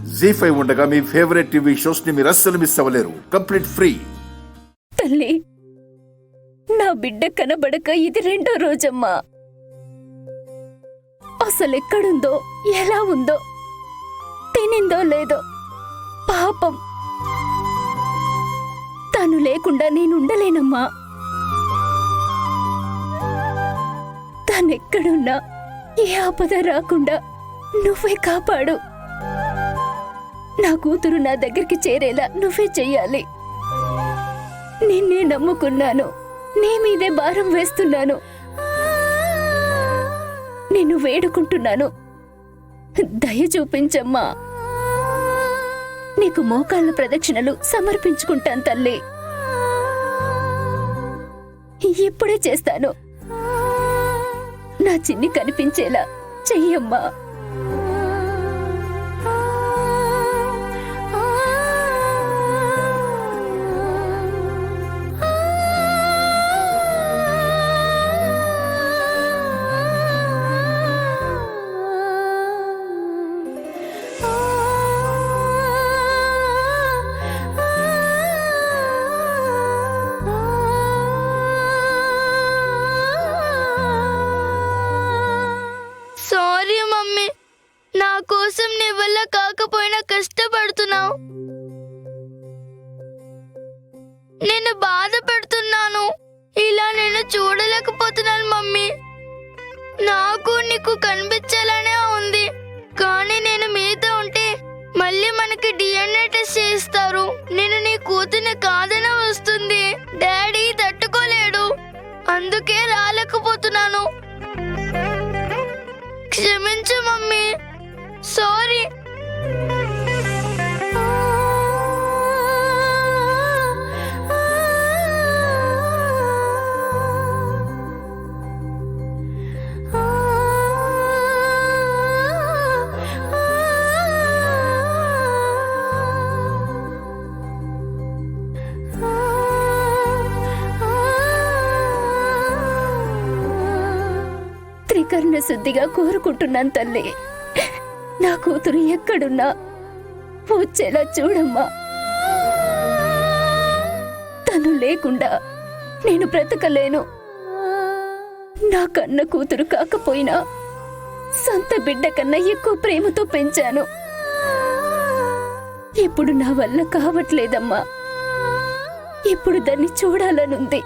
జీ5 ఉండగా మీ favourite TV shows ని మీరు అస్సలు మిస్ అవ్వలేరు. Complete free. తల్లి, నా బిడ్డ కనబడక ఇది 2వ రోజమ్మా. అసలెక్కడుందో, ఎలా ఉందో, తినిందో లేదో. పాపం, తను లేకుండా నేనుండలేనమ్మా. తనెక్కడున్నా ఏ ఆపద రాకుండా నువ్వే కాపాడు. నా కూతురు నా దగ్గరికి చేరేలా నువ్వే చెయ్యాలి. నిన్నే నమ్ముకున్నాను, నీ మీదే భారం వేస్తున్నాను. నిన్ను వేడుకుంటున్నాను, దయ చూపించమ్మా. నీకు మోకాళ్ళ ప్రదక్షిణలు సమర్పించుకుంటాను తల్లి. ఇప్పుడే చేస్తాను. నా చిన్ని కనిపించేలా చెయ్యమ్మా. సారీ మమ్మీ, నా కోసం నీ వల్ల కాకపోయినా కష్టపడుతున్నావు. నేను బాధ పెడుతున్నాను. ఇలా నేను చూడలేకపోతున్నాను మమ్మీ. నాకు నీకు కనిపించాలనే ఉంది, కానీ నేను మీతో ఉంటే మళ్ళీ మనకి DNA టెస్ట్ చేయిస్తారు. నేను నీ కూతుర్ని కాదనే వస్తుంది. డాడీ తట్టుకోలేడు, అందుకే రాలేకపోతున్నాను. క్షమించు మమ్మీ, సారీ. త్రికరణ శుద్ధిగా కోరుకుంటున్నాను తల్లి. నా కూతురు ఎక్కడున్నా వచ్చేలా చూడమ్మా. తను లేకుండా నేను బ్రతకలేను. నా కన్న కూతురు కాకపోయినా సొంత బిడ్డ కన్నా ఎక్కువ ప్రేమతో పెంచాను. ఇప్పుడు నా వల్ల కావట్లేదమ్మా. ఇప్పుడు దాన్ని చూడాలనుంది.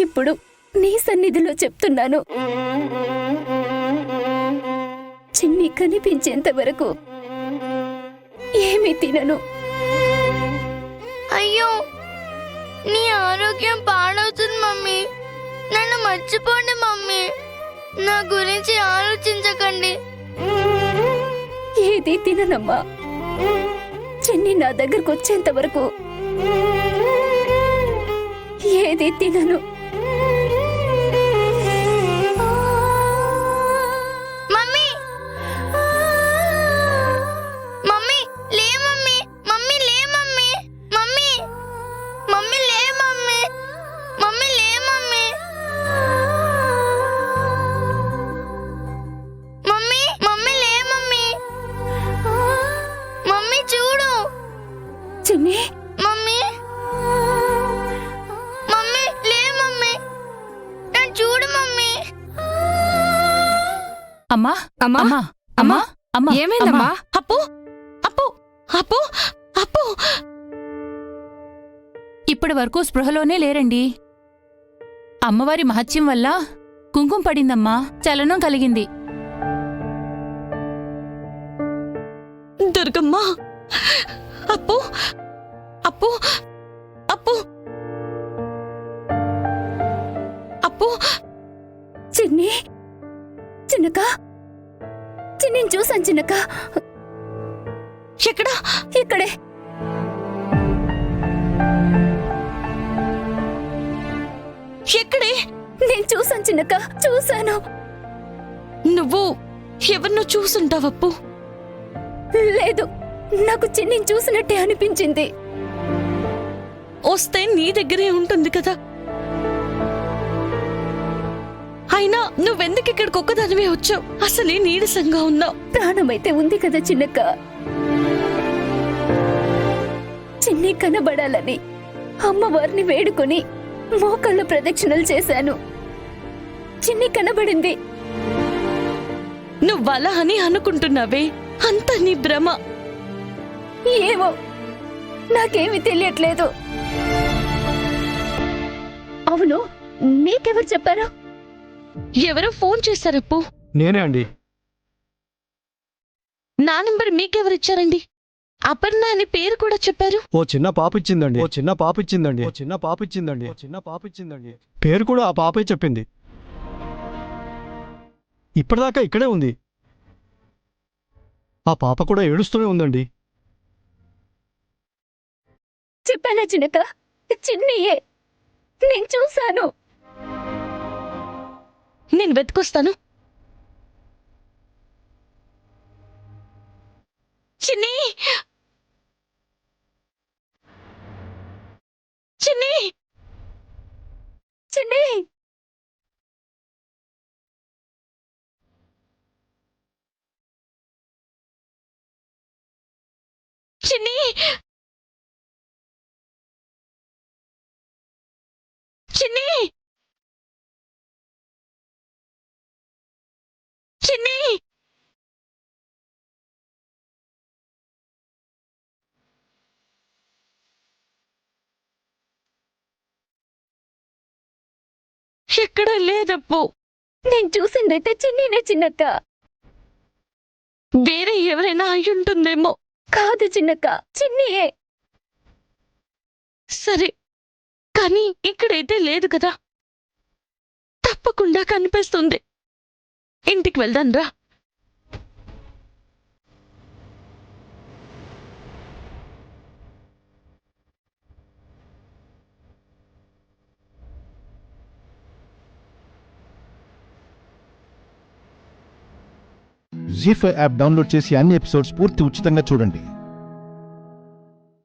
ఇప్పుడు నీ సన్నిధిలో చెప్తున్నాను, చిన్ని కనిపించేంత వరకు ఏమీ తినను. అయ్యో, నీ ఆరోగ్యం పాడవుతుంది మమ్మీ. నన్ను మర్చిపోండి మమ్మీ. నా గురించి ఆలోచించకండి. ఏది తిననమ్మా. చిన్ని నా దగ్గరకు వచ్చేంత వరకు ఏది తినను. చిన్ని, మమ్మీ, మమ్మీ లే మమ్మీ, నన్ను చూడు మమ్మీ. అమ్మా అమ్మా అమ్మా అమ్మా అమ్మా ఏమైందమ్మా? అప్పు అప్పు అప్పు అప్పు ఇప్పటి వరకు స్పృహలోనే లేరండి. అమ్మవారి మహత్యం వల్ల కుంకుమ పడిందమ్మా, చలనం కలిగింది. దుర్గమ్మా, అప్పు అప్పు అప్పు అప్పు చిన్ని, చిన్నక, చిన్నిని చూసాను చిన్నక. ఎక్కడా? ఇక్కడే. ఎక్కడే? నేను చూసాను చిన్నక, చూశాను. నువ్వు ఎవరినో చూసుంటావప్పు. లేదు, నాకు చిన్నిని చూసినట్టే అనిపించింది. వస్తే నీ దగ్గరే ఉంటుంది కదా. అయినా నువ్వెందుకు ఇక్కడికి ఒక్కదానివే వచ్చావు? అసలే నీరసంగా ఉన్నావు. ప్రాణమైతే ఉంది కదా చిన్నక్క. చిన్ని కనబడాలని అమ్మవారిని వేడుకొని మోకాళ్ళ ప్రదక్షిణలు చేశాను. చిన్ని కనబడింది. నువ్వలా అని అనుకుంటున్నావే, అంతా నీ భ్రమ. ఏమో నాకేమీ తెలియట్లేదు. అవును, నీకెవరు చెప్పారు? ఎవరో ఫోన్ చేశారప్పు. నేనే అండి. నా నంబర్ మీకెవరిచ్చారండి? అపర్ణ అని పేరు కూడా చెప్పారు. ఓ చిన్న పాప ఇచ్చిందండి. పేరు కూడా ఆ పాపే చెప్పింది. ఇప్పటిదాకా ఇక్కడే ఉంది. ఆ పాప కూడా ఏడుస్తూనే ఉందండి. చెప్పానా చిన్నక్క? చిన్నియే, నేను చూశాను. నేను వెతుకొస్తాను. చిన్ని, చిన్ని, చిన్ని, చిన్ని, చిన్ని, చిన్ని. ఎక్కడ లేదప్పు. నేను చూసిందైతే చిన్నీనే చిన్నక్క. వేరే ఎవరైనా అయ్యుంటుందేమో. కాదు చిన్నక్క, చిన్నియే. సరే, కానీ ఇక్కడైతే లేదు కదా. తప్పకుండా కనిపిస్తుంది. ఇంటికి వెళ్దాం రా. జీ5 యాప్ డౌన్లోడ్ చేసి అన్ని ఎపిసోడ్స్ పూర్తి ఉచితంగా చూడండి.